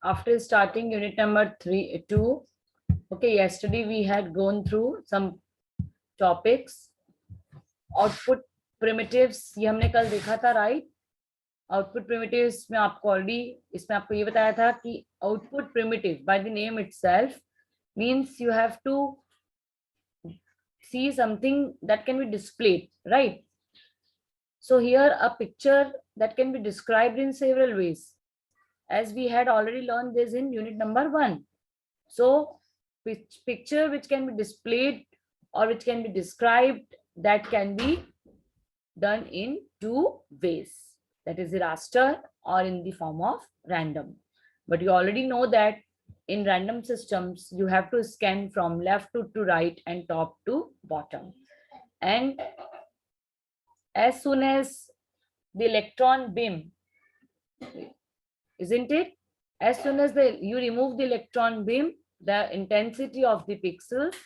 after starting unit number 2. Okay, yesterday we had gone through some topics. Output primitives ये हमने कल देखा था, right? Output primitives में आपको already इसमें आपको ये बताया था कि output primitive by the name itself means you have to see something that can be displayed, right? So here a picture that can be described in several ways, as we had already learned this in unit number 1. So picture which can be displayed or which can be described, that can be done in 2 ways, that is the raster or in the form of random. But you already know that in random systems you have to scan from left to right and top to bottom, and as soon as the electron beam, isn't it, as soon as you remove the electron beam, the intensity of the pixels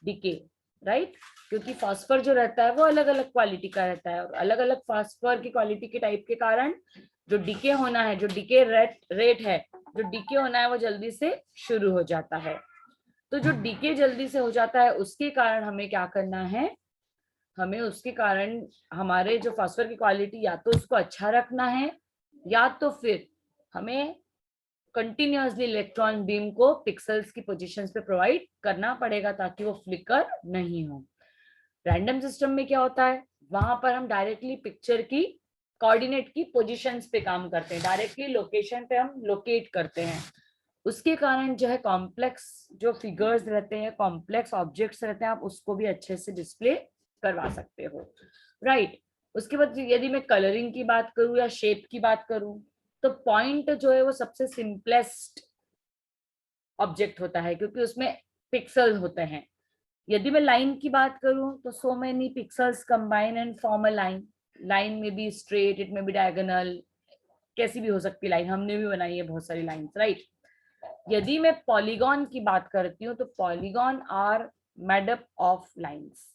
decay, right? क्योंकि phosphor जो रहता है वो अलग अलग quality का रहता है और अलग अलग फास्फर की क्वालिटी के टाइप के कारण जो डीके होना है, जो डीके रेट है, जो डीके होना है वो जल्दी से शुरू हो जाता है. तो जो डीके जल्दी से हो जाता है उसके कारण हमें क्या करना है, हमें उसके कारण हमारे जो फास्फर की क्वालिटी या तो उसको अच्छा रखना है या तो फिर हमें कंटिन्यूअसली इलेक्ट्रॉन बीम को पिक्सेल्स की पोजीशंस पे प्रोवाइड करना पड़ेगा ताकि वो फ्लिकर नहीं हो. रैंडम सिस्टम में क्या होता है, वहां पर हम डायरेक्टली पिक्चर की कोऑर्डिनेट की पोजीशंस पे काम करते हैं, डायरेक्टली लोकेशन पे हम लोकेट करते हैं. उसके कारण जो है कॉम्प्लेक्स जो फिगर्स रहते हैं, कॉम्प्लेक्स ऑब्जेक्ट्स रहते हैं, आप उसको भी अच्छे से डिस्प्ले करवा सकते हो, राइट. उसके बाद यदि मैं कलरिंग की बात करूं या शेप की बात करूं, तो पॉइंट जो है वो सबसे सिंपलेस्ट ऑब्जेक्ट होता है क्योंकि उसमें पिक्सल होते हैं. यदि मैं लाइन की बात करूं तो so many pixels combine and form a line. Line में बी स्ट्रेट, इट में बी डायगोनल, कैसी भी हो सकती है लाइन, हमने भी बनाई है बहुत सारी लाइंस, राइट. यदि मैं पॉलीगॉन की बात करती हूँ तो polygon are made up of lines.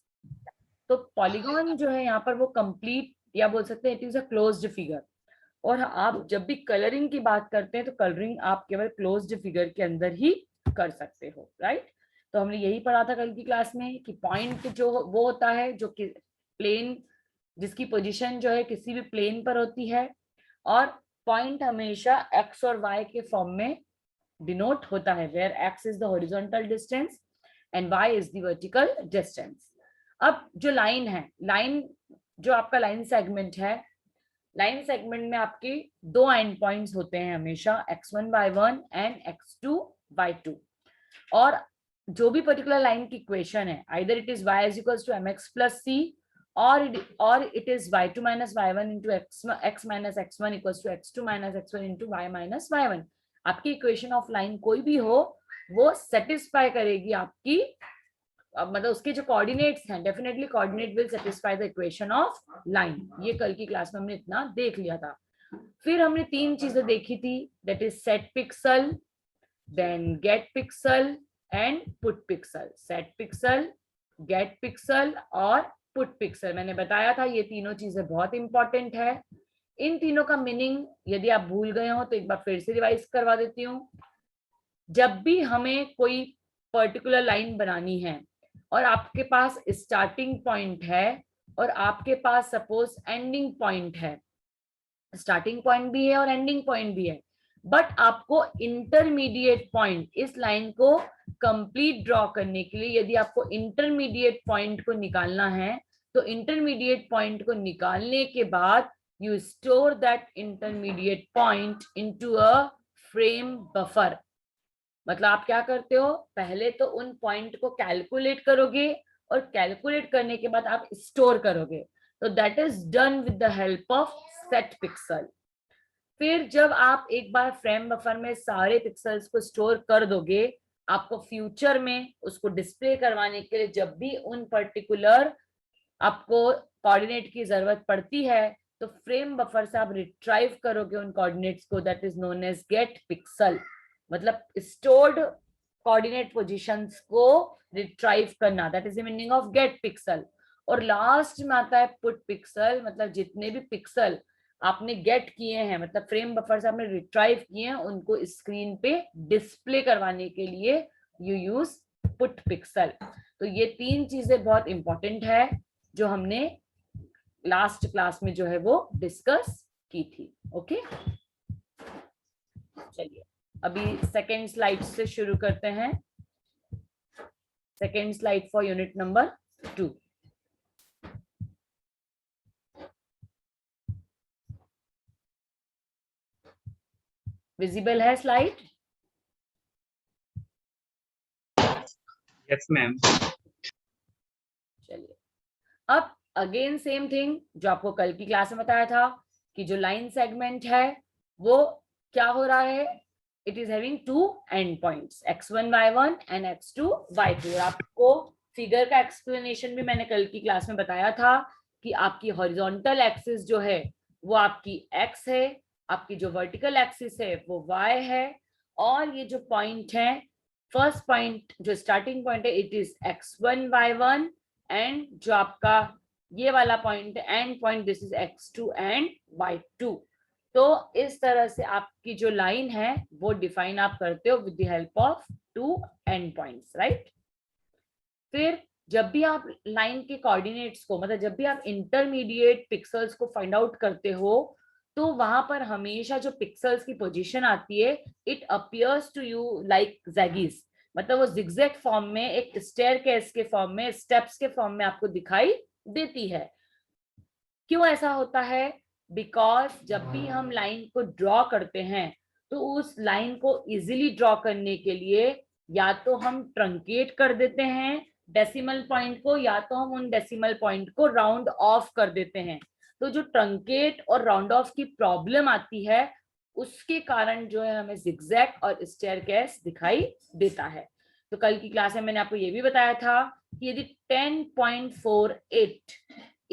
तो पॉलीगॉन जो है यहाँ पर वो कंप्लीट या बोल सकते हैं it is a closed figure. और आप जब भी कलरिंग की बात करते हैं तो कलरिंग आप केवल क्लोज्ड फिगर के अंदर ही कर सकते हो, राइट. तो हमने यही पढ़ा था कल की क्लास में कि पॉइंट जो वो होता है जो कि प्लेन, जिसकी पोजीशन जो है किसी भी प्लेन पर होती है, और पॉइंट हमेशा एक्स और वाई के फॉर्म में डिनोट होता है, where X is the horizontal distance and Y is the vertical distance. अब जो लाइन है, लाइन जो आपका लाइन सेगमेंट है, लाइन सेगमेंट में आपके 2 एंड पॉइंट्स होते हैं हमेशा, x1 y1 and x2 y2. और जो भी पर्टिकुलर लाइन की इक्वेशन है, either it is y is equals to mx plus c or it is y2 minus y1 into x minus x1 equals to x2 minus x1 into y minus y1. आपकी equation of line कोई भी हो वो satisfy करेगी आपकी, मतलब उसके जो कोऑर्डिनेट्स हैं, definitely coordinate will satisfy the equation of line. ये कल की क्लास में हमने इतना देख लिया था. फिर हमने 3 चीजें देखी थी, that is set pixel, then get pixel and put pixel. Set pixel, get pixel और पुट पिक्सल. मैंने बताया था ये तीनों चीजें बहुत इंपॉर्टेंट है. इन तीनों का मीनिंग यदि आप भूल गए हो तो एक बार फिर से रिवाइज करवा देती हूँ. जब भी हमें कोई पर्टिकुलर लाइन बनानी है और आपके पास स्टार्टिंग पॉइंट है और आपके पास सपोज एंडिंग पॉइंट है, स्टार्टिंग पॉइंट भी है और एंडिंग पॉइंट भी है, बट आपको इंटरमीडिएट पॉइंट, इस लाइन को कंप्लीट ड्रॉ करने के लिए यदि आपको इंटरमीडिएट पॉइंट को निकालना है तो इंटरमीडिएट पॉइंट को निकालने के बाद you store that intermediate point into a frame buffer. मतलब आप क्या करते हो, पहले तो उन पॉइंट को कैलकुलेट करोगे और कैलकुलेट करने के बाद आप स्टोर करोगे. तो that is done with the help of set pixel. फिर जब आप एक बार फ्रेम बफर में सारे पिक्सल्स को स्टोर कर दोगे, आपको फ्यूचर में उसको डिस्प्ले करवाने के लिए जब भी उन पर्टिकुलर आपको कोऑर्डिनेट की जरूरत पड़ती है तो फ्रेम बफर से आप रिट्राइव करोगे उन कोऑर्डिनेट्स को, that is known as get pixel. मतलब स्टोर्ड कोऑर्डिनेट पोजीशंस को रिट्राइव करना, that is the meaning of get pixel. और लास्ट में आता है पुट पिक्सल, मतलब जितने भी पिक्सल आपने गेट किए हैं, मतलब फ्रेम बफर से आपने रिट्राइव किए हैं, उनको स्क्रीन पे डिस्प्ले करवाने के लिए यू यूज पुट पिक्सल। तो ये 3 चीजें बहुत इंपॉर्टेंट है जो हमने लास्ट क्लास में जो है वो डिस्कस की थी। ओके, चलिए अभी सेकेंड स्लाइड से शुरू करते हैं। Second slide for unit number 2। Visible है स्लाइड? Yes ma'am. चलिए, अब अगेन सेम थिंग जो आपको कल की क्लास में बताया था कि जो लाइन सेगमेंट है वो क्या हो रहा है, it is having 2 and points x1 y1 and x2 y2। आपको फिगर का एक्सप्लेनेशन भी मैंने कल की क्लास में बताया था कि आपकी हॉरिजॉन्टल एक्सिस जो है वो आपकी x है, आपकी जो वर्टिकल एक्सिस है वो y है, और ये जो पॉइंट है, फर्स्ट पॉइंट जो स्टार्टिंग पॉइंट है it is x1 y1, and जो आपका ये वाला point and point this is x2 and y2। तो इस तरह से आपकी जो लाइन है वो डिफाइन आप करते हो with the help of 2 and points, right. फिर जब भी आप लाइन के कोऑर्डिनेट्स को, मतलब जब भी आप इंटरमीडिएट पिक्सेल्स को फाइंड आउट करते हो, तो वहां पर हमेशा जो पिक्सेल्स की पोजीशन आती है, it appears to you like jaggies, मतलब वो जिगजैग फॉर्म में, एक स्टेयरकेस के फॉर्म में, स्टेप्स के फॉर्म में आपको दिखाई देती है। क्यों ऐसा होता है? बिकॉज जब भी हम लाइन को ड्रॉ करते हैं तो उस लाइन को इजीली ड्रॉ करने के लिए या तो हम ट्रंकेट कर देते हैं डेसिमल पॉइंट को, या तो हम उन डेसिमल पॉइंट को राउंड ऑफ कर देते हैं। तो जो ट्रंकेट और राउंड ऑफ की प्रॉब्लम आती है उसके कारण जो है हमें जिगजैग और स्टेयरकेस दिखाई देता है। तो कल की क्लास में मैंने आपको ये भी बताया था कि यदि 10.48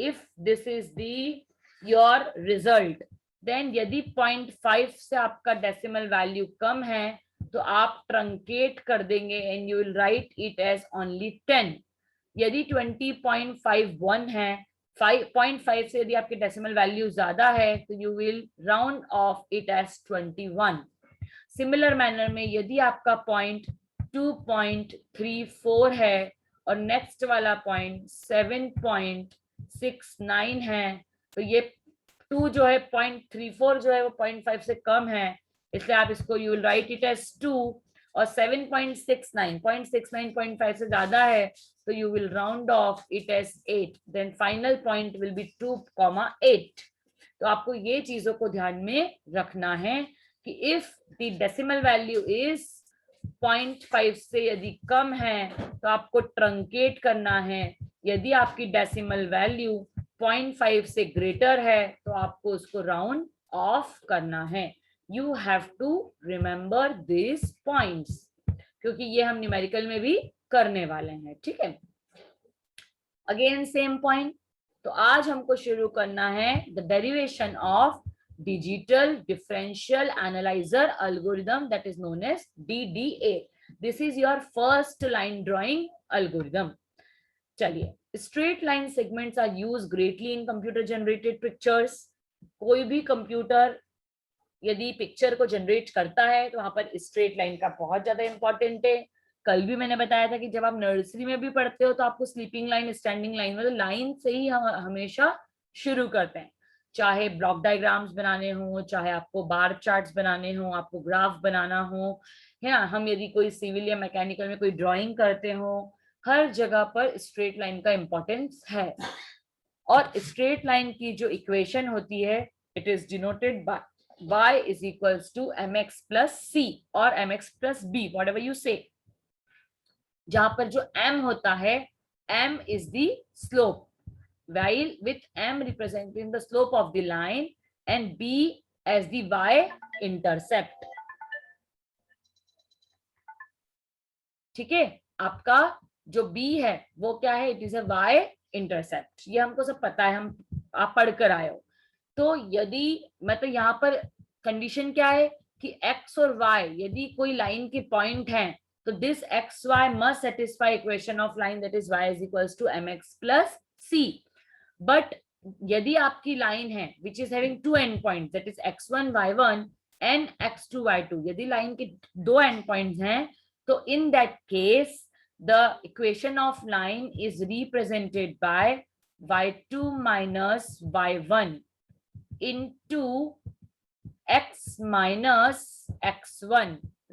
if this is the your result, then यदि 0.5 से आपका डेसिमल वैल्यू कम है तो आप ट्रंकेट कर देंगे and you will write it as only 10। यदि 20.51 है, 5.5 से यदि आपकी डेसिमल वैल्यू ज्यादा है तो you will round off it as 21। Similar manner में यदि आपका पॉइंट 2.34 है और नेक्स्ट वाला पॉइंट 7.69 है, तो ये 2 जो है 0.34 जो है वो 0.5 से कम है, इसलिए आप इसको you will write it as 2, और 7.69 0.5 से ज्यादा है तो you will round off it as 8, then final point will be 2,8। तो आपको ये चीजों को ध्यान में रखना है कि if the decimal value is 0.5 से यदि कम है तो आपको ट्रंकेट करना है, यदि आपकी डेसिमल वैल्यू 0.5 से ग्रेटर है तो आपको उसको राउंड ऑफ करना है। You have to remember this points, क्योंकि ये हम न्यूमेरिकल में भी करने वाले हैं, ठीक है। Again same point. तो आज हमको शुरू करना है the derivation of digital differential analyzer algorithm, that is known as DDA। This is your first line drawing algorithm. चलिए, straight line segments are used greatly in computer generated pictures. कोई भी computer यदि पिक्चर को generate करता है तो वहां पर स्ट्रेट लाइन का बहुत ज्यादा इंपॉर्टेंट है। कल भी मैंने बताया था कि जब आप नर्सरी में भी पढ़ते हो तो आपको स्लीपिंग लाइन, स्टैंडिंग लाइन, मतलब लाइन से ही हम हमेशा शुरू करते हैं। चाहे ब्लॉक डायग्राम्स बनाने हो, चाहे आपको बार चार्ट्स बनाने हो, आपको ग्राफ बनाना हो, है ना, हम यदि कोई सिविल या मैकेनिकल में कोई ड्राइंग करते हो, हर जगह पर स्ट्रेट लाइन का इंपॉर्टेंस है। और स्ट्रेट लाइन की जो इक्वेशन होती है, it is denoted by y is equals to mx plus c or mx plus b, whatever you say, जहां पर जो m होता है, m is the slope, while with m representing the slope of the line and b as the y intercept। ठीक है, आपका जो b है वो क्या है, it is a y intercept. ये हमको सब पता है, हम आप पढ़ कर आए हो। तो यदि मतलब यहाँ पर कंडीशन क्या है कि x और y यदि कोई लाइन के पॉइंट हैं तो this X Y must satisfy equation of line, that is y is equals to mx plus c। But यदि आपकी लाइन है which is having two end points, that is x1 y1 and x2 y2, यदि line के दो and points हैं, तो in that case the equation of line is represented by y2 minus y1 into x minus x1,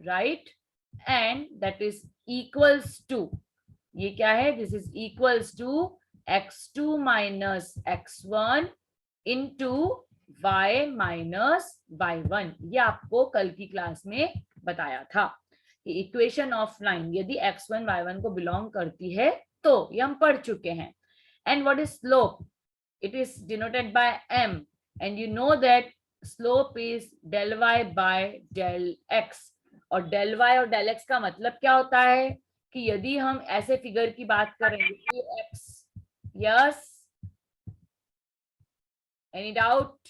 right? And that is equals to, ये क्या है, this is equals to x2 minus x1 into y minus y1। ये आपको कल की class में बताया था कि इक्वेशन ऑफ लाइन यदि x1 y1 को बिलोंग करती है तो ये हम पढ़ चुके हैं। And what is slope? It is denoted by m, and you know that slope is del y by del x, और del y और del x का मतलब क्या होता है कि यदि हम ऐसे फिगर की बात करें कि x, yes, any doubt?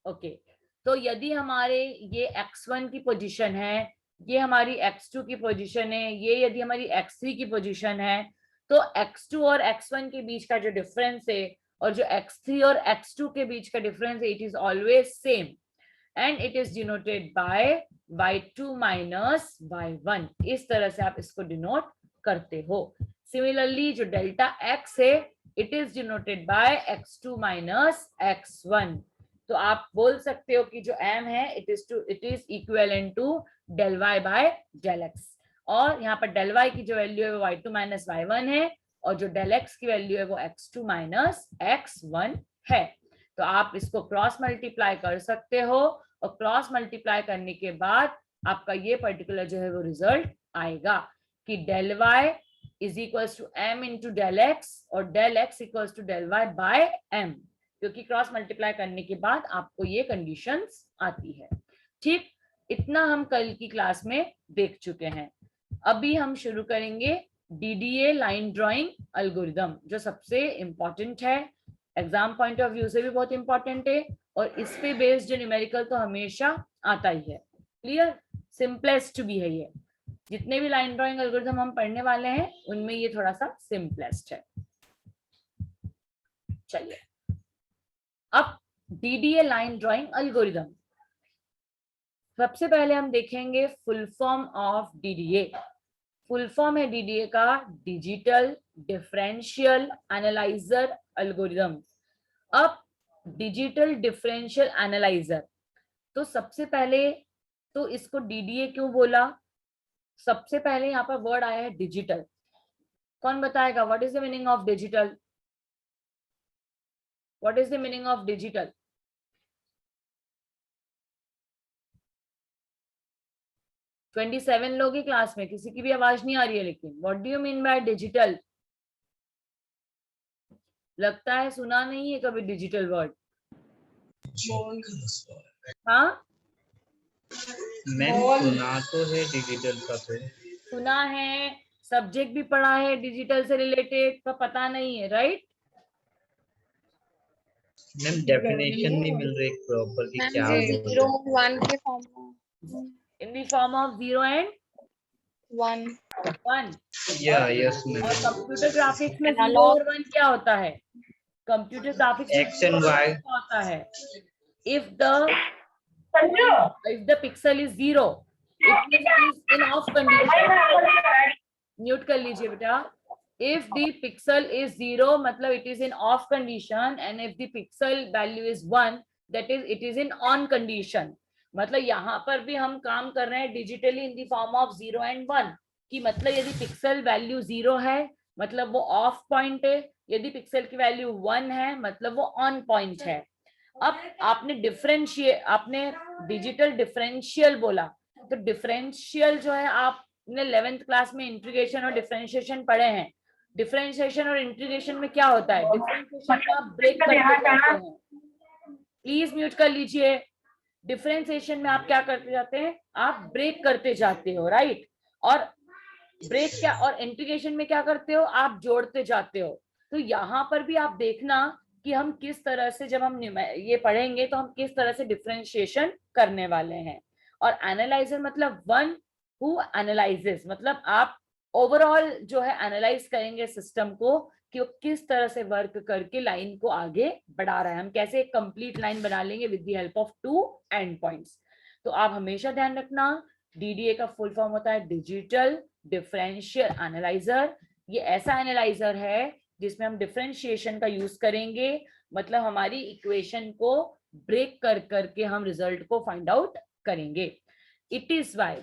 Okay, तो यदि हमारे ये x1 की पोजीशन है, ये हमारी x2 की पोजीशन है, ये यदि हमारी x3 की पोजीशन है, तो x2 और x1 के बीच का जो डिफरेंस है और जो x3 और x2 के बीच का डिफरेंस है, it is always same and it is denoted by y2 minus y1। इस तरह से आप इसको डिनोट करते हो। सिमिलरली जो डेल्टा x है, it is denoted by x2 minus x1। तो आप बोल सकते हो कि जो m है it is equivalent to del y by del x, और यहाँ पर del y की जो वैल्यू है वो y2 माइनस y1 है, और जो del x की वैल्यू है वो x2 माइनस x1 है। तो आप इसको क्रॉस मल्टीप्लाई कर सकते हो, और क्रॉस मल्टीप्लाई करने के बाद आपका ये पर्टिकुलर जो है वो रिजल्ट आएगा कि del y is equals to m into del x और del x equals to del y by m, क्योंकि क्रॉस मल्टीप्लाई करने के बाद आपको ये कंडीशंस आती है। ठीक, इतना हम कल की क्लास में देख चुके हैं। अभी हम शुरू करेंगे DDA लाइन ड्राइंग एल्गोरिथम, जो सबसे इंपॉर्टेंट है, एग्जाम पॉइंट ऑफ व्यू से भी बहुत इंपॉर्टेंट है, और इस पे बेस्ड न्यूमेरिकल तो हमेशा आता ही है। क्लियर? सिंपलेस्ट भी है ये, जितने भी लाइन ड्राइंग एल्गोरिथम हम पढ़ने वाले हैं उनमें ये थोड़ा सा सिंपलेस्ट है। चलिए, अब DDA लाइन ड्राइंग एल्गोरिथम, सबसे पहले हम देखेंगे full form of DDA। Full form है DDA का डिजिटल डिफरेंशियल एनालाइजर एल्गोरिथम। अब डिजिटल डिफरेंशियल एनालाइजर, तो सबसे पहले तो इसको DDA क्यों बोला? सबसे पहले यहाँ पर वर्ड आया है डिजिटल। कौन बताएगा what is the meaning of digital? What is the meaning of digital? — 27 लोग ही क्लास में, किसी की भी आवाज नहीं आ रही है, लेकिन what do you mean by digital? लगता है सुना नहीं है कभी डिजिटल वर्ड। हाँ, मैंने सुना तो है डिजिटल का, तो सुना है, सब्जेक्ट भी पढ़ा है डिजिटल से रिलेटेड, पर पता नहीं है, राइट? मैम डेफिनेशन नहीं मिल रही प्रॉपर कि क्या बोल 0 1 के फॉर्म में, in the form of 0 and 1 या यस और मैम। कंप्यूटर ग्राफिक्स में 0 और 1 क्या होता है? कंप्यूटर ग्राफिक्स में X and Y क्या होता है? if the pixel is 0, it means in off condition। Mute कर लीजिए बेटा। if the pixel is 0 मतलब it is in off condition, and if the pixel value is 1, that is it is in on condition। मतलब यहाँ पर भी हम काम कर रहे हैं digitally in the form of 0 and 1, कि मतलब यदि पिक्सल वैल्यू 0 है मतलब वो ऑफ पॉइंट है, यदि पिक्सल की वैल्यू 1 है मतलब वो ऑन पॉइंट है। अब आपने डिजिटल डिफरेंशियल बोला, तो डिफरेंशियल जो है आपने 11th क्लास में इंटीग्रेशन और डिफरेंशिएशन पढ़े हैं। डिफरेंशिएशन और इंटीग्रेशन में क्या होता है? डिफरेंशिएशन को आप ब्रेक करते जाते हैं। प्लीज म्यूट कर लीजिए। डिफरेंशिएशन में आप क्या करते जाते हैं? आप ब्रेक करते जाते हो, राइट? और ब्रेक क्या, और इंटीग्रेशन में क्या करते हो? आप जोड़ते जाते हो। तो यहाँ पर भी आप देखना कि हम किस तरह से, जब हम ये पढ़ेंगे तो हम किस तरह से डिफरेंशिएशन करने वाले हैं। और एनालाइजर मतलब वन हु एनालाइजेस, मतलब आप ओवरऑल जो है एनालाइज करेंगे सिस्टम को कि वो किस तरह से वर्क करके लाइन को आगे बढ़ा रहा है, हम कैसे एक कंप्लीट लाइन बना लेंगे with the help of 2 and points. तो आप हमेशा ध्यान रखना डीडीए का फुल फॉर्म होता है डिजिटल डिफरेंशियल एनालाइजर। ये ऐसा एनालाइजर है जिसमें हम डिफरेंशिएशन का यूज करेंगे, मतलब हमारी इक्वेशन को ब्रेक कर करके हम रिजल्ट को फाइंड आउट करेंगे। It is why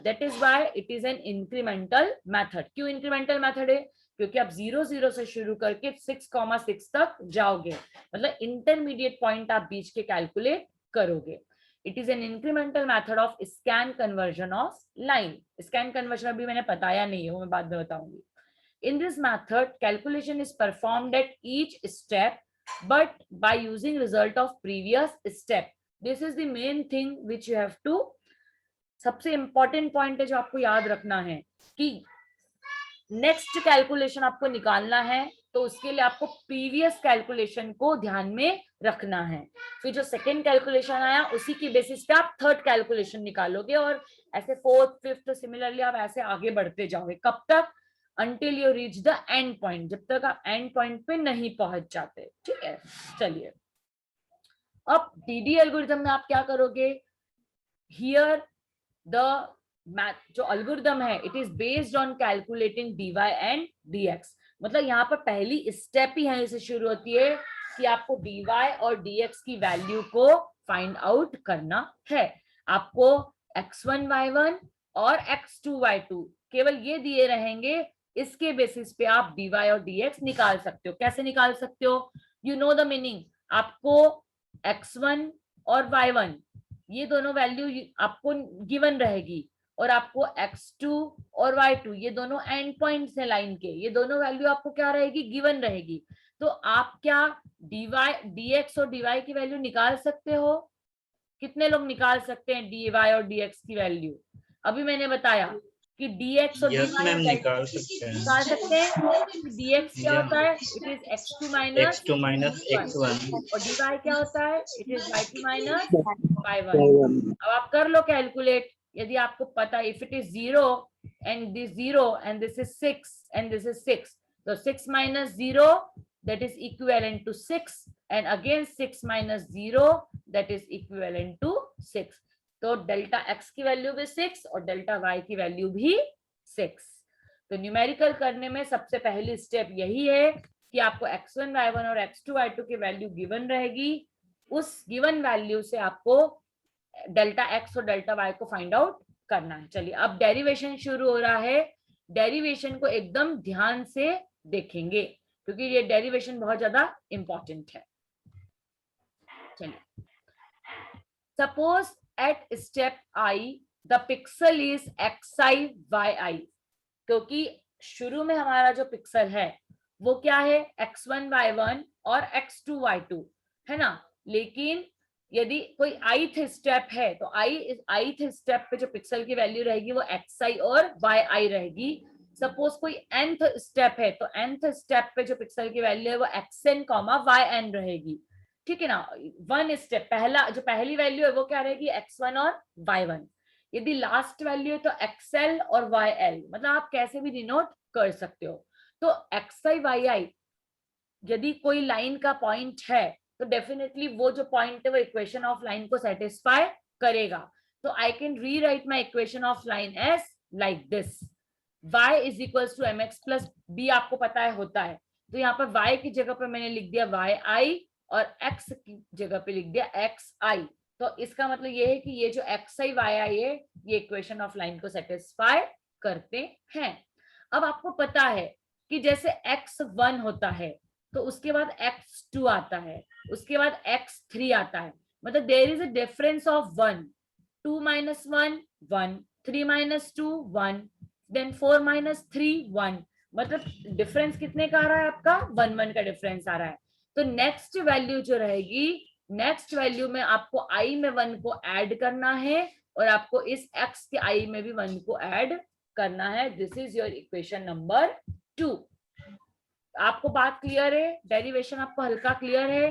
it is an incremental method. क्यों इंक्रीमेंटल मेथड है? क्योंकि आप 0 से शुरू करके 6,6 तक जाओगे, मतलब इंटरमीडिएट पॉइंट आप बीच के कैलकुलेट करोगे। It is an incremental method of scan conversion of line. Scan conversion अभी मैंने बताया नहीं है, वो मैं बाद में बताऊंगी। In this method, calculation is performed at each step, but by using result of previous step. This is the main thing which you have to, सबसे important point है जो आपको याद रखना है कि नेक्स्ट कैलकुलेशन आपको निकालना है तो उसके लिए आपको प्रीवियस कैलकुलेशन को ध्यान में रखना है। फिर जो सेकेंड कैलकुलेशन आया उसी की बेसिस पे आप थर्ड कैलकुलेशन निकालोगे और ऐसे फोर्थ फिफ्थ सिमिलरली आप ऐसे आगे बढ़ते जाओगे। कब तक? Until you reach the end point, जब तक आप एंड पॉइंट पे नहीं पहुंच जाते। ठीक है, चलिए अब डीडी एल्गोरिथम में आप क्या करोगे? हियर द मैथ जो एल्गोरिथम है it is based on calculating dy and dx। मतलब यहाँ पर पहली स्टेप ही यहीं से शुरू होती है कि आपको dy और dx की वैल्यू को फाइंड आउट करना है। आपको x1 y1 और x2 y2 केवल ये दिए रहेंगे, इसके बेसिस पे आप dy और dx निकाल सकते हो। कैसे निकाल सकते हो? You know the meaning. आपको x1 और y1 ये दोनों वैल्यू आपको गिवन रहेगी और आपको x2 और y2 ये दोनों एंड पॉइंट्स हैं लाइन के, ये दोनों वैल्यू आपको क्या रहेगी? गिवन रहेगी। तो आप क्या dy dx और dy की वैल्यू निकाल सकते हो? कितने लोग निकाल सकते हैं dy और dx की वैल्यू? अभी मैंने बताया कि dx और dy मैम निकाल सकते हैं। निकाल सकते हैं। dx क्या होता है? It is x2 minus x1 और dy क्या होता है? It is y2 minus y1। अब आप कर लो कैलकुलेट। यदि आपको पता if it is 0 and this 0 and this is 6 and this is 6, so 6 minus 0 that is equivalent to 6 and again 6 minus 0 that is equivalent to 6। तो डेल्टा x की value भी 6 और डेल्टा y की वैल्यू भी 6। तो न्यूमेरिकल करने में सबसे पहली स्टेप यही है कि आपको x1 y1 और x2 y2 की वैल्यू गिवन रहेगी, उस गिवन वैल्यू से आपको डेल्टा x और डेल्टा y को फाइंड आउट करना है। चलिए अब डेरिवेशन शुरू हो रहा है। डेरिवेशन को एकदम ध्यान से देखेंगे क्योंकि ये डेरिवेशन बहुत ज्यादा इंपॉर्टेंट है। चलिए suppose at step I the pixel is xi yi, क्योंकि शुरू में हमारा जो पिक्सल है वो क्या है? x1 y1 और x2 y2 है ना। लेकिन यदि कोई ith स्टेप है तो ith स्टेप पे जो पिक्सल की वैल्यू रहेगी वो xi और yi रहेगी। सपोज कोई nth स्टेप है तो nth स्टेप पे जो पिक्सल की वैल्यू है वो xn yn रहेगी। ठीक है ना। वन स्टेप पहला जो पहली वैल्यू है वो क्या रहेगी? x1 और y1। यदि लास्ट वैल्यू है तो xl और yl, मतलब आप कैसे भी डिनोट कर सकते हो। तो xi yi यदि कोई लाइन का पॉइंट है तो डेफिनेटली वो जो पॉइंट है वो इक्वेशन ऑफ लाइन को सेटिस्फाई करेगा। तो I can rewrite my equation of line as like this, y is equals to mx plus b। आपको पता है होता है, तो यहाँ पर y की जगह पर मैंने लिख दिया yi और x की जगह पे लिख दिया xi। तो इसका मतलब ये है कि ये जो xi yi है ये इक्वेशन ऑफ लाइन को सेटिस्फाई करते हैं। अब आपको पता है कि जैसे x1 होता है तो उसके बाद x2 आता है, उसके बाद x3 आता है, मतलब there is a difference of 1, 2 minus 1 1, 3 minus 2 1, then 4 minus 3 1, मतलब डिफरेंस कितने का आ रहा है? आपका 1 1 का डिफरेंस आ रहा है। तो नेक्स्ट वैल्यू जो रहेगी, नेक्स्ट वैल्यू में आपको i में 1 को ऐड करना है और आपको इस x के i में भी 1 को ऐड करना है। This is your equation number 2। आपको बात क्लियर है? डेरिवेशन आपको हल्का क्लियर है?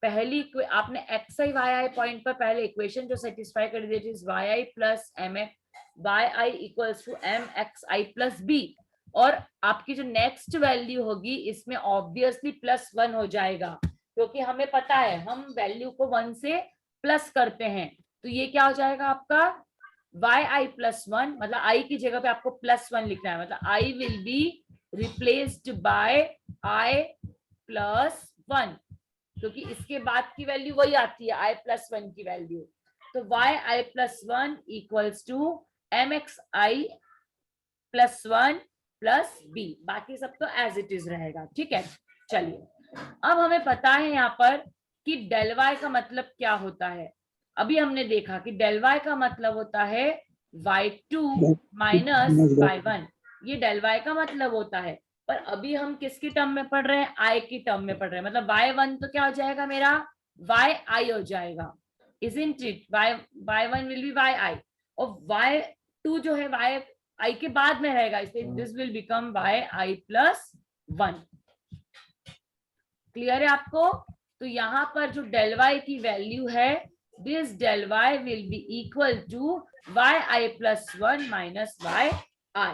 पहली आपने xi yi पॉइंट पर पहले इक्वेशन जो सेटिस्फाई कर दी थी yi plus mx yi equals to mxi plus b। और आपकी जो नेक्स्ट वैल्यू होगी इसमें ऑब्वियसली +1 हो जाएगा, क्योंकि हमें पता है हम वैल्यू को 1 से प्लस करते हैं। तो ये क्या हो जाएगा आपका yi +1, मतलब i की जगह पे आपको +1 लिखना है, मतलब i will be replaced by i +1, क्योंकि इसके बाद की वैल्यू वही आती है i +1 की वैल्यू। तो yi +1 equals to mxi +1 + b, बाकी सब तो एज इट इज रहेगा। ठीक है, चलिए अब हमें पता है यहाँ पर कि डेल y का मतलब क्या होता है। अभी हमने देखा कि डेल y का मतलब होता है y2 - y1, ये डेल y का मतलब होता है। पर अभी हम किसकी टर्म में पढ़ रहे हैं, i की टर्म में पढ़ रहे हैं, मतलब y1 तो क्या हो जाएगा मेरा yi हो जाएगा, isn't it? y1 will be yi, और y2 जो है y i के बाद में रहेगा, इसलिए this will become yi +1। Clear है आपको? तो यहाँ पर जो डेल y की वैल्यू है, this del y will be equal to yi +1 - yi।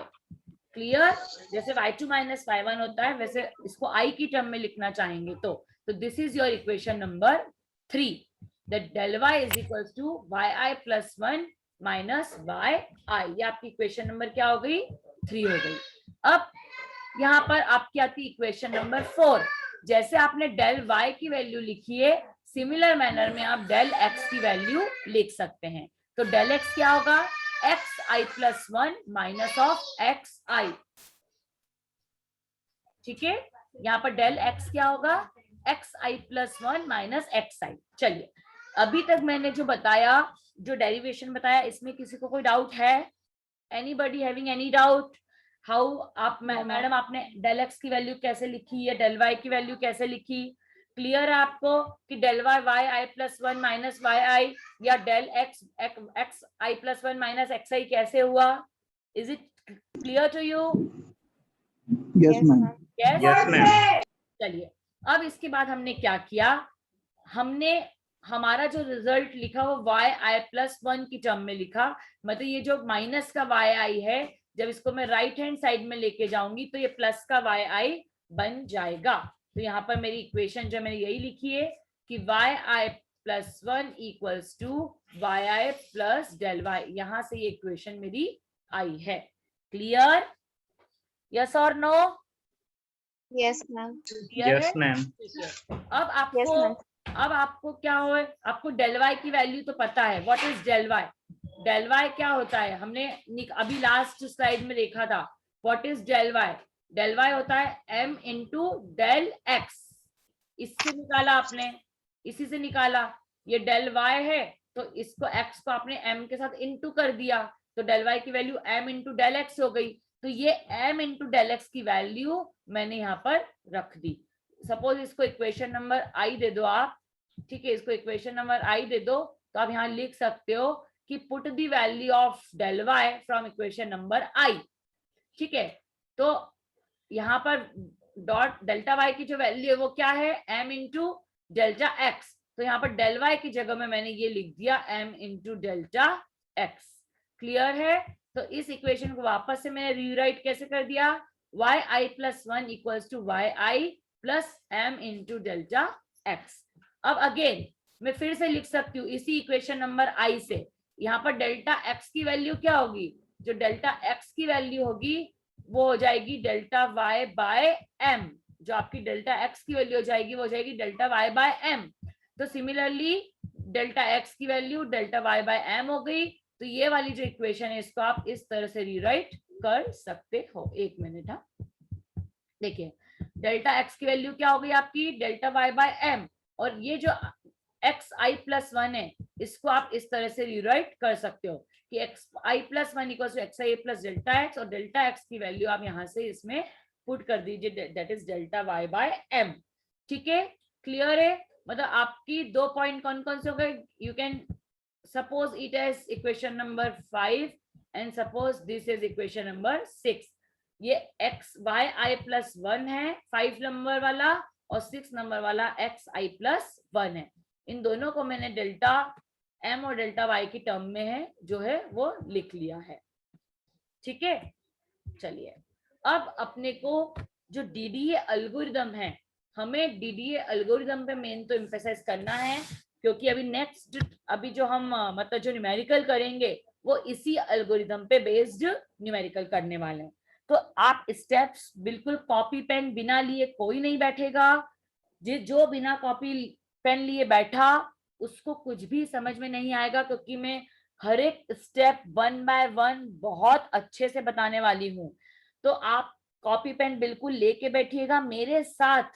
Clear? जैसे y2 - y1 होता है, वैसे इसको i की टर्म में लिखना चाहेंगे तो this is your equation number 3, that del y is equal to yi +1 - yi। ये आपकी इक्वेशन नंबर क्या हो गई, 3 हो गई। अब यहाँ पर आपकी आती इक्वेशन नंबर 4। जैसे आपने डेल y की वैल्यू लिखी है, सिमिलर मैनर में आप डेल x की वैल्यू लिख सकते हैं। तो डेल x क्या होगा, xi +1 माइनस ऑफ xi। ठीक है, यहाँ पर डेल x क्या होगा, xi +1 माइनस xi। चलिए, अभी तक मैंने जो बताया, जो डेरिवेशन बताया, इसमें किसी को कोई डाउट है? Anybody having any doubt? How आप मैडम आपने डेल x की वैल्यू कैसे लिखी है, डेल y की वैल्यू कैसे लिखी? क्लियर है आपको कि del y yi +1 minus yi या del x xi +1 minus xi कैसे हुआ? Is it clear to you? Yes, ma'am. Yes, ma'am. चलिए, अब इसके बाद हमने क्या किया, हमने हमारा जो रिजल्ट लिखा वो yi +1 की टर्म में लिखा, मतलब ये जो माइनस का yi है, जब इसको मैं राइट हैंड साइड में लेके जाऊंगी तो ये प्लस का yi बन जाएगा। तो यहाँ पर मेरी इक्वेशन जो मैंने यही लिखी है कि yi +1 इक्वल्स टू yi प्लस डेल y, यहाँ से ये इक्वेशन मेरी आई है। क्लियर? यस और no? Yes, ma'am. Yes, ma'am. अब आपको Yes, ma'am. अब आपको क्या हो, आपको डेल y की वैल्यू तो पता है। What is del y? Del y क्या होता है, हमने अभी लास्ट स्लाइड में देखा था। What is del y? Del y होता है m इंटू डेल x। इससे निकाला आपने, इसी से निकाला। ये डेल y है तो इसको x को आपने m के साथ इंटू कर दिया, तो डेल y की value m into del x हो गई। तो ये m इंटू डेल x की वैल्यू मैंने यहाँ पर रख दी। सपोज इसको इक्वेशन नंबर आई दे दो आप, ठीक है, इसको इक्वेशन नंबर आई दे दो, तो आप यहाँ लिख सकते हो कि put the value of del y from equation number I. ठीक है, तो यहाँ पर डॉट डेल्टा y की जो वैल्यू है वो क्या है, m इंटू डेल्टा x। तो यहाँ पर डेल y की जगह में मैंने ये लिख दिया m into delta x। Clear है? तो इस इक्वेशन को वापस से मैंने रीराइट कैसे कर दिया, yi +1 equals to yi plus m into delta x। अब अगेन मैं फिर से लिख सकती हूँ इसी इक्वेशन नंबर आई से। यहाँ पर डेल्टा x की वैल्यू क्या होगी, जो डेल्टा x की वैल्यू होगी वो हो जाएगी डेल्टा y बाय m। जो आपकी डेल्टा x की वैल्यू हो जाएगी वो हो जाएगी डेल्टा y बाय m। तो सिमिलरली डेल्टा x की value delta y by m हो गई। तो ये वाली जो इक्वेशन है इसको आप इस तरह से रीराइट कर सकते हो। एक मिनट, हाँ देखिए, डेल्टा x की वैल्यू क्या हो गई आपकी, डेल्टा y बाय m, और ये जो xi +1 है इसको आप इस तरह से रीराइट कर सकते हो कि xi +1 equals to xi plus delta x, और डेल्टा x की वैल्यू आप यहाँ से इसमें पुट कर दीजिए, that is delta y by m। ठीक है, क्लियर है? मतलब आपकी दो पॉइंट कौन कौन से हो गए, you can suppose it as equation number 5 and suppose this is equation number 6। ये xyi +1 है 5 नंबर वाला, और 6 नंबर वाला xi +1 है। इन दोनों को मैंने डेल्टा m और डेल्टा y की टर्म में है जो है वो लिख लिया है। ठीक है, चलिए अब अपने को जो डीडीए एल्गोरिदम है, हमें डीडीए एल्गोरिदम पे मेन तो एम्फेसाइज करना है, क्योंकि अभी नेक्स्ट अभी जो हम मतलब जो न्यूमेरिकल करेंगे वो इसी एल्गोरिदम पे बेस्ड न्यूमेरिकल करने वाले हैं। तो आप स्टेप्स बिल्कुल कॉपी पेन बिना लिए कोई नहीं बैठेगा। जो बिना कॉपी पेन लिए बैठा उसको कुछ भी समझ में नहीं आएगा, क्योंकि मैं हर एक स्टेप 1 बाय 1 बहुत अच्छे से बताने वाली हूँ। तो आप कॉपी पेन बिल्कुल लेके बैठिएगा मेरे साथ,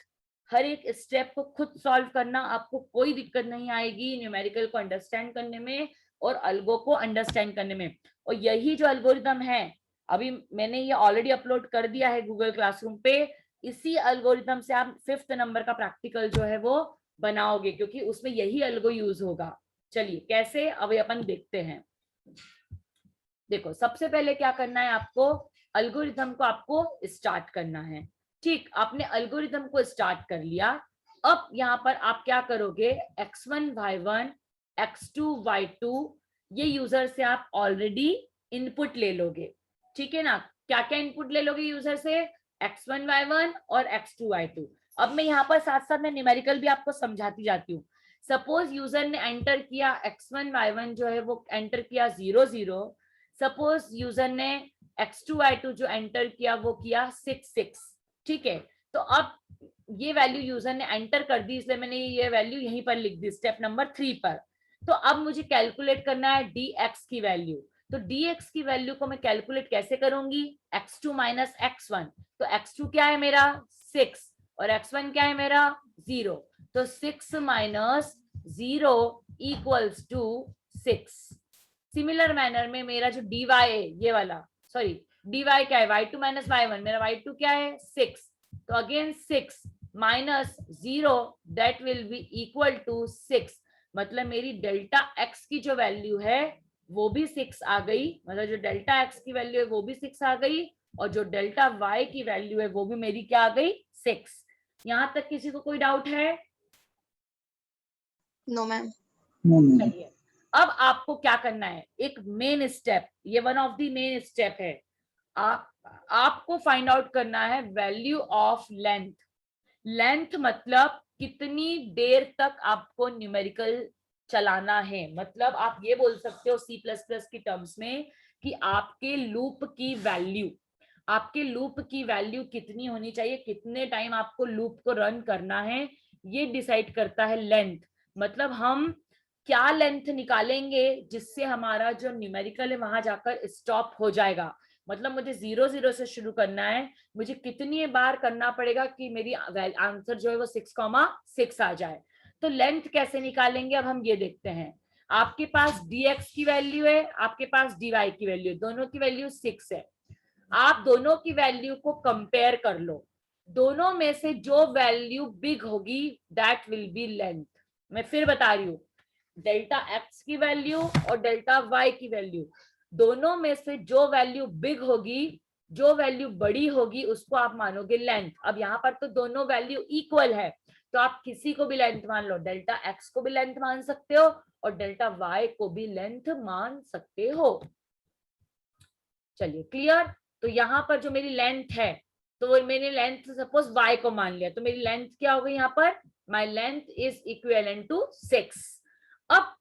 हर एक स्टेप को खुद सॉल्व करना, आपको कोई दिक्कत नहीं आएगी न्यूमेरिकल को अंडरस्टैंड करने में और अलगो को अंडरस्टैंड करने में। और यही जो एल्गोरिदम है, अभी मैंने ये ऑलरेडी अपलोड कर दिया है गूगल क्लासरूम पे, इसी एल्गोरिदम से आप 5th नंबर का प्रैक्टिकल जो है वो बनाओगे, क्योंकि उसमें यही एल्गो यूज होगा। चलिए कैसे, अभी अपन देखते हैं। देखो सबसे पहले क्या करना है, आपको एल्गोरिदम को आपको स्टार्ट करना है। ठीक, आपने एल्गोरिदम को स्टार्ट कर लिया। अब यहाँ पर आप क्या करोगे, x1 y1 x2 y2 ये यूजर से आप ऑलरेडी इनपुट ले लोगे। ठीक है ना, क्या क्या इनपुट ले लोगे यूजर से, x1 y1 और x2 y2। अब मैं यहाँ पर साथ साथ में न्यूमेरिकल भी आपको समझाती जाती हूँ। सपोज यूजर ने एंटर किया x1 y1 जो है वो एंटर किया 0 0। सपोज यूजर ने x2 y2 जो एंटर किया वो किया 6 6। ठीक है, तो अब ये वैल्यू यूजर ने एंटर कर दी, इसलिए मैंने ये वैल्यू यहीं पर लिख दी स्टेप नंबर 3 पर। तो अब मुझे कैलकुलेट करना है dx की वैल्यू। तो dx की वैल्यू को मैं कैलकुलेट कैसे करूंगी, x2 माइनस x1। तो x2 क्या है मेरा 6 और x1 क्या है मेरा 0। तो 6 minus 0 equals to 6। Similar manner में मेरा जो dy है ये वाला, सॉरी dy क्या है y2 माइनस y1, मेरा y2 क्या है 6। तो again 6 minus 0 that will be equal to 6। मतलब मेरी डेल्टा x की जो वैल्यू है वो भी 6 आ गई, मतलब जो डेल्टा x की वैल्यू है वो भी 6 आ गई, और जो डेल्टा y की वैल्यू है वो भी मेरी क्या आ गई 6। यहां तक किसी को कोई डाउट है? No ma'am. No, ma'am. चलिए अब आपको क्या करना है, एक मेन स्टेप, ये one of the main step है। आपको फाइंड आउट करना है वैल्यू ऑफ लेंथ। लेंथ मतलब कितनी देर तक आपको न्यूमेरिकल चलाना है। मतलब आप ये बोल सकते हो C++ की टर्म्स में कि आपके लूप की वैल्यू, आपके लूप की वैल्यू कितनी होनी चाहिए, कितने टाइम आपको लूप को रन करना है, ये डिसाइड करता है लेंथ। मतलब हम क्या लेंथ निकालेंगे जिससे हमारा जो न्यूमेरिकल है वहां जाकर स्टॉप हो जाएगा। मतलब मुझे 0 0 से शुरू करना है, मुझे कितनी बार करना पड़ेगा कि मेरी आंसर जो है वो 6,6 आ जाए। तो लेंथ कैसे निकालेंगे अब हम ये देखते हैं। आपके पास dx की वैल्यू है, आपके पास dy की वैल्यू है, दोनों की वैल्यू 6 है। आप दोनों की वैल्यू को कंपेयर कर लो, दोनों में से जो वैल्यू बिग होगी दैट विल बी लेंथ। मैं फिर बता रही हूँ, डेल्टा x की वैल्यू और डेल्टा y की वैल्यू, दोनों में से जो वैल्यू बिग होगी, जो वैल्यू बड़ी होगी उसको आप मानोगे लेंथ। अब यहाँ पर तो दोनों वैल्यू इक्वल है, तो आप किसी को भी लेंथ मान लो, डेल्टा x को भी लेंथ मान सकते हो और डेल्टा y को भी लेंथ मान सकते हो। चलिए क्लियर। तो यहाँ पर जो मेरी लेंथ है, तो मैंने लेंथ सपोज y को मान लिया, तो मेरी लेंथ क्या हो गई यहाँ पर, my length is equivalent to 6। अब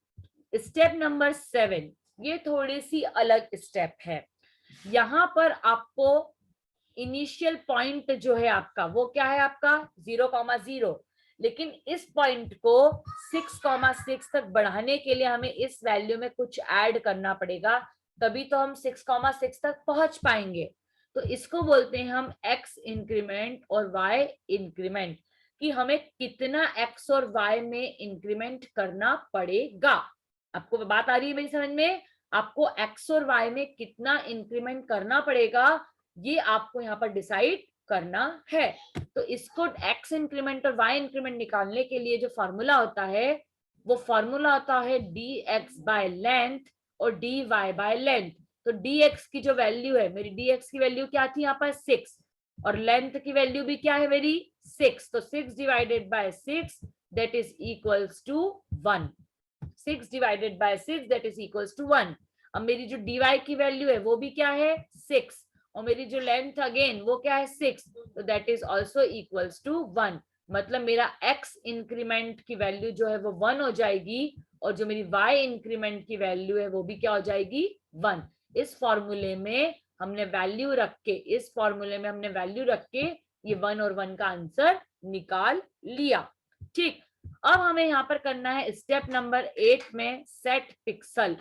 स्टेप नंबर 7, ये थोड़ी सी अलग स्टेप है। यहाँ पर आपको इनिशियल पॉइंट जो है आपका वो क्या है, आपका 0,0, लेकिन इस पॉइंट को 6,6 तक बढ़ाने के लिए हमें इस वैल्यू में कुछ ऐड करना पड़ेगा, तभी तो हम 6,6 तक पहुंच पाएंगे। तो इसको बोलते हैं हम x इंक्रीमेंट और y इंक्रीमेंट, कि हमें कितना x और y में इंक्रीमेंट करना पड़ेगा। आपको बात आ रही है मेरी समझ में? आपको x और y में कितना इंक्रीमेंट करना पड़ेगा ये आपको यहाँ पर डिसाइड करना है। तो इसको x इंक्रीमेंट और y इंक्रीमेंट निकालने के लिए जो फॉर्मूला होता है वो फॉर्मूला होता है dx बाय लेंथ और dy बाय लेंथ। तो dx की जो वैल्यू है, मेरी dx की वैल्यू क्या थी यहाँ पर 6 और लेंथ की वैल्यू भी क्या है मेरी 6। तो 6 divided by 6 that is equals to 1। 6 divided by 6 that is equals to 1। अब मेरी जो dy की वैल्यू है वो भी क्या है 6 और मेरी जो लेंथ अगेन वो क्या है 6, तो that is also equals to 1। मतलब मेरा x इंक्रीमेंट की वैल्यू जो है वो 1 हो जाएगी और जो मेरी y इंक्रीमेंट की वैल्यू है वो भी क्या हो जाएगी 1। इस फॉर्मूले में हमने वैल्यू रख के ये 1 और 1 का आंसर निकाल लिया। ठीक, अब हमें यहाँ पर करना है स्टेप नंबर 8 में सेट पिक्सल।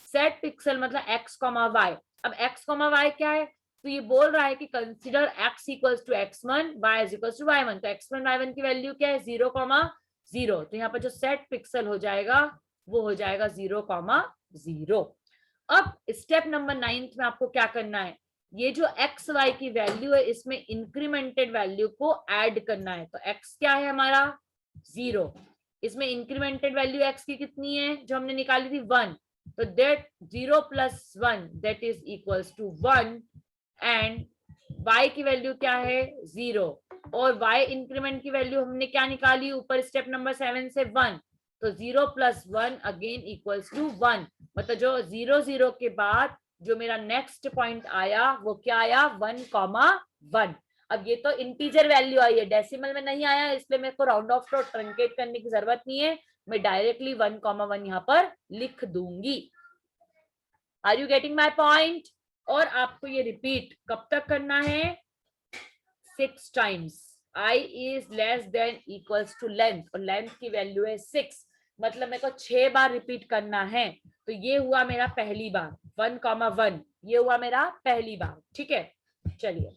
सेट पिक्सल मतलब x, y। अब x, y क्या है, तो ये बोल रहा है कि consider x equals to x1, y is equals to y1। तो x1, y1 की वैल्यू क्या है 0, 0। तो यहाँ पर जो सेट पिक्सल हो जाएगा वो हो जाएगा 0, 0। अब स्टेप नंबर 9 में आपको क्या करना है, ये जो x y की वैल्यू है इसमें इंक्रीमेंटेड वैल्यू को ऐड करना है। तो x क्या है हमारा 0, इसमें इंक्रीमेंटेड वैल्यू x की कितनी है जो हमने निकाली थी 1, तो that 0 plus 1 that is equals to 1 and y की वैल्यू क्या है 0 और y इंक्रीमेंट की वैल्यू हमने क्या निकाली ऊपर स्टेप नंबर 7 से 1, तो 0 प्लस 1 अगेन इक्वल्स टू 1। मतलब जो 0, 0 के बाद जो मेरा नेक्स्ट पॉइंट आया वो क्या आया 1, 1। अब ये तो इंटीजर वैल्यू आई है, डेसिमल में नहीं आया, इसलिए मेरे को राउंड ऑफ और ट्रंकेट करने की जरूरत नहीं है, मैं डायरेक्टली 1, 1 यहाँ पर लिख दूंगी। Are you getting my point? और आपको ये रिपीट कब तक करना है 6 times. I is less than equals to length और लेंथ की वैल्यू है 6, मतलब मेरे को 6 बार रिपीट करना है। तो ये हुआ मेरा पहली बार 1, 1, ये हुआ मेरा पहली बार। ठीक है, चलिए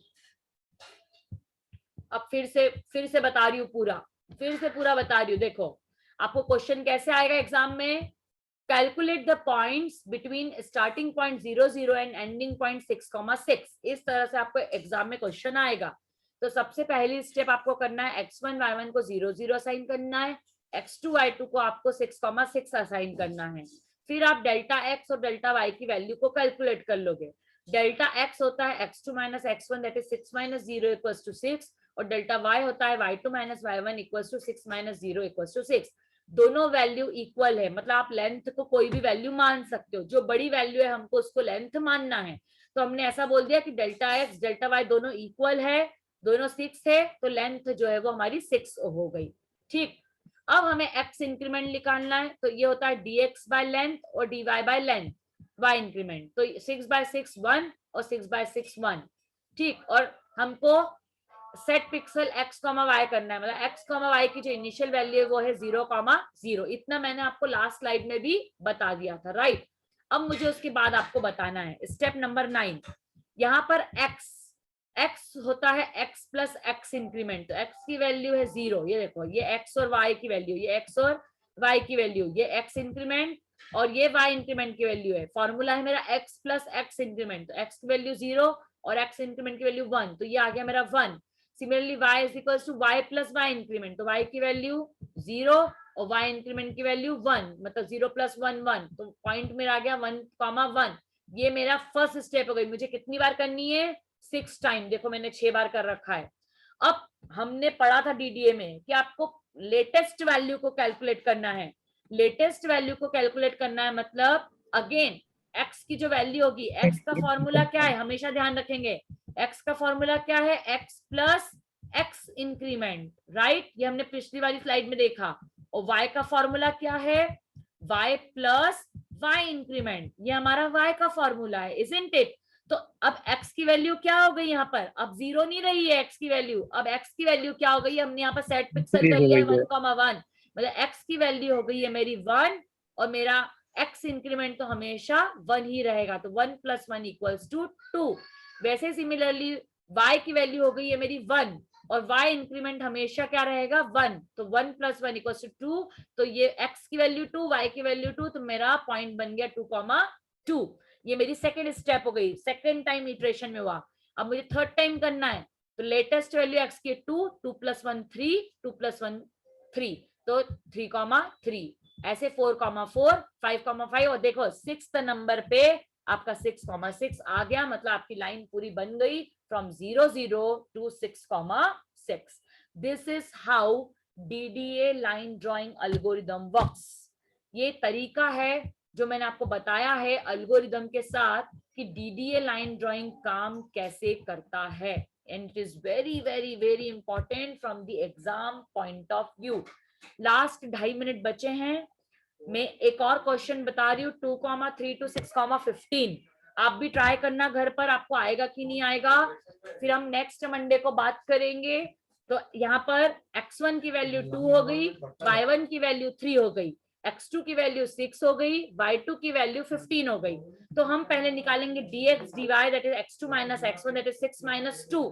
अब फिर से बता रही हूँ पूरा बता रही हूँ। देखो आपको क्वेश्चन कैसे आएगा एग्जाम में, calculate the points between starting point 0, 0 and ending point 6, 6। इस तरह से आपको एग्जाम में क्वेश्चन आएगा। तो सबसे पहली स्टेप आपको करना है x1, y1 को 0, 0 असाइन करना है, x2, y2 को आपको 6, 6 असाइन करना है। फिर आप डेल्टा x और डेल्टा y की वैल्यू को कैलकुलेट कर लोगे। डेल्टा x होता है x2 minus x1 that is 6 minus 0 equals to 6 और डेल्टा y होता है y2 minus y1 equals to 6 minus 0 equals to 6। दोनों वैल्यू इक्वल है, मतलब आप लेंथ को कोई भी वैल्यू मान सकते हो, जो बड़ी वैल्यू है हमको उसको लेंथ मानना है। तो हमने ऐसा बोल दिया कि डेल्टा x डेल्टा y दोनों इक्वल है, दोनों 6 है, तो लेंथ जो है वो हमारी 6 हो गई। ठीक, अब हमें x इंक्रीमेंट निकालना है, तो ये होता है dx बाय लेंथ और dy by length y increment. तो 6/6 1 और 6/6 1। ठीक, और हमको सेट पिक्सल x, y करना है, मतलब x, y की जो इनिशियल वैल्यू है वो है 0, 0। इतना मैंने आपको लास्ट स्लाइड में भी बता दिया था, राइट। अब मुझे उसके बाद आपको बताना है स्टेप नंबर 9। यहाँ पर x होता है x प्लस x इंक्रीमेंट, तो x की वैल्यू है 0। ये देखो ये x और y की वैल्यू, ये x और y की वैल्यू, ये x इंक्रीमेंट और ये y इंक्रीमेंट की वैल्यू है। फॉर्मूला है मेरा x प्लस x इंक्रीमेंट, तो x की वैल्यू 0 और x इंक्रीमेंट की वैल्यू 1, तो ये आ गया मेरा 1। Similarly y is equals to y plus y increment, तो y की वैल्यू 0 और y इंक्रीमेंट की वैल्यू 1, मतलब 0 प्लस 1, 1। तो पॉइंट मेरा आ गया 1, 1। ये मेरा फर्स्ट स्टेप हो गई। मुझे कितनी बार करनी है 6 टाइम। देखो मैंने 6 बार कर रखा है। अब हमने पढ़ा था डीडीए में कि आपको लेटेस्ट वैल्यू को कैलकुलेट करना है। लेटेस्ट वैल्यू को कैलकुलेट करना है मतलब अगेन x की जो वैल्यू होगी, x का फॉर्मूला क्या है हमेशा ध्यान रखेंगे, x का फॉर्मूला क्या है x plus x increment, right. ये हमने पिछली वाली स्लाइड में देखा। और y का फॉर्मूला क्या है y प्लस y इंक्रीमेंट, ये हमारा y का फॉर्मूला है, इजंट इट। तो अब x की वैल्यू क्या हो गई यहाँ पर, अब 0 नहीं रही है x की वैल्यू, अब x की वैल्यू क्या हो गई, हमने यहाँ पर सेट पिक्सल कर लिया 1, 1, मतलब x की वैल्यू हो गई है मेरी 1 और मेरा x इंक्रीमेंट तो हमेशा 1 ही रहेगा, तो 1 प्लस 1 इक्वल्स टू 2। वैसे सिमिलरली y की वैल्यू हो गई है मेरी 1 और y इंक्रीमेंट हमेशा क्या रहेगा 1, तो 1 प्लस 1 इक्वल्स टू 2। तो ये x की वैल्यू 2, y की वैल्यू 2, तो मेरा पॉइंट बन गया 2, 2। ये मेरी सेकेंड स्टेप हो गई, सेकेंड टाइम इटरेशन में हुआ। अब मुझे थर्ड टाइम करना है, तो लेटेस्ट वैल्यू x की 2, 2 प्लस 1 3, 2 प्लस 1 3, तो 3, 3, ऐसे 4, 4, 5, 5 और देखो 6th नंबर पे आपका 6, 6 आ गया, मतलब आपकी लाइन पूरी बन गई from 0, 0 to 6, 6। This is how DDA line drawing algorithm works. ये तरीका है जो मैंने आपको बताया है अल्गोरिदम के साथ कि डीडीए लाइन ड्राइंग काम कैसे करता है, and it is very very very important from the exam point of view. Last 2.5 minute बचे हैं, मैं एक और क्वेश्चन बता रही हूँ 2,3 to 6,15। आप भी ट्राई करना घर पर, आपको आएगा कि नहीं आएगा, फिर हम नेक्स्ट मंडे को बात करेंगे। तो यहाँ पर x1 की वैल्यू 2 हो गई, y1 की वैल्यू 3 हो गई, x2 की वैल्यू 6 हो गई, y2 की वैल्यू 15 हो गई। तो हम पहले निकालेंगे dx dy that is x2 minus x1 that is 6 minus 2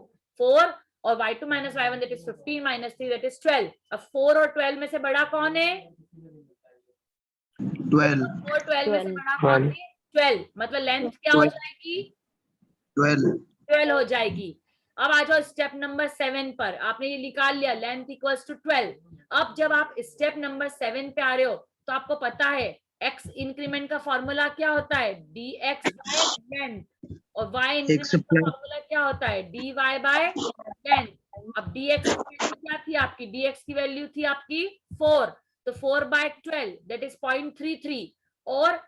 4, और y2 minus y1 that is 15 minus 3 that is 12। अब 4 और 12 में से बड़ा कौन है? 12, 4 12 में से बड़ा कौन है? 12। मतलब लेंथ क्या हो जाएगी? 12 हो जाएगी। अब आ जाओ स्टेप नंबर 7 पर, आपने ये निकाल लिया लेंथ इक्वल्स टू 12। अब जब आप स्टेप नंबर 7 पे आ रहे हो तो आपको पता है x इंक्रीमेंट का फॉर्मूला क्या होता है? dx बाय लेंथ, और y इंक्रीमेंट का फॉर्मूला क्या होता है? dy by length. अब dx की वैल्यू क्या थी आपकी? dx की वैल्यू थी आपकी 4, तो 4 बाय 12 दैट इज 0.33, और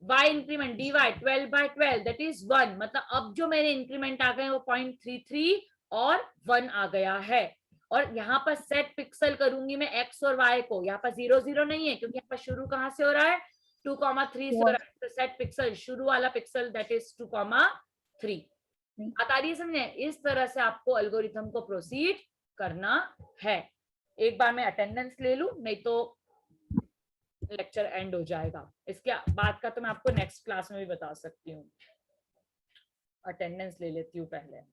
y increment dy 12 by 12 that is 1। मतलब अब जो मेरे इंक्रीमेंट आ गए वो 0.33 और 1 आ गया है। और यहाँ पर सेट पिक्सल करूंगी मैं x और y को, यहाँ पर 0 0 नहीं है क्योंकि यहाँ पर शुरू कहाँ से हो रहा है? 2,3 से हो रहा है। तो सेट पिक्सल शुरू वाला पिक्सल दैट इज 2,3। बात आ रही है समझे? इस तरह से आपको एल्गोरिथम को प्रोसीड करना है। एक बार मैं अटेंडेंस ले लूं, नहीं तो लेक्चर एंड हो जाएगा। इसके बाद का तो मैं आपको नेक्स्ट क्लास में भी बता सकती हूँ। अटेंडेंस ले लेती हूँ पहले।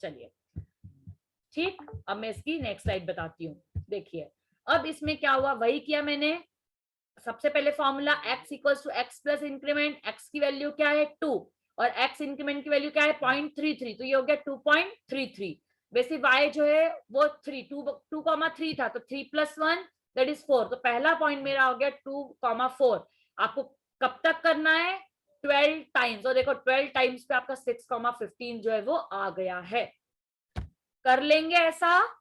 चलिए ठीक, अब मैं इसकी नेक्स्ट स्लाइड बताती हूँ। देखिए अब इसमें क्या हुआ, वही किया मैंने। सबसे पहले formula x equals to x plus increment, x की वैल्यू क्या है 2 और x इंक्रीमेंट की वैल्यू क्या है 0.33, तो ये हो गया 2.33। वैसे y जो है वो 2,3 था, तो 3 + 1 दैट इज 4। तो पहला पॉइंट मेरा हो गया 2,4। आपको कब तक करना है? 12 टाइम्स। और देखो 12 टाइम्स पे आपका 6,15 जो है वो आ गया है। कर लेंगे ऐसा?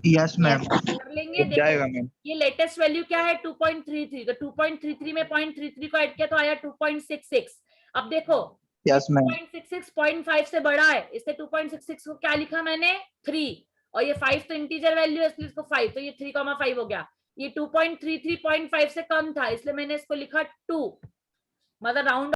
यस मैम, कर लेंगे। जाएगा देखो मैम। ये लेटेस्ट वैल्यू क्या है 2.33, तो 2.33 में 0.33 को ऐड किया तो आया 2.66। अब देखो यस मैम, 2.66 0.5 से बड़ा है, इससे 2.66 को क्या लिखा मैंने 3, और ये 5 तो इंटीजर वैल्यू है इसलिए इसको 5, तो ये 3,5 हो गया। ये 2.33 0.5 से कम था इसलिए मैंने इसको लिखा 2, मतलब राउंड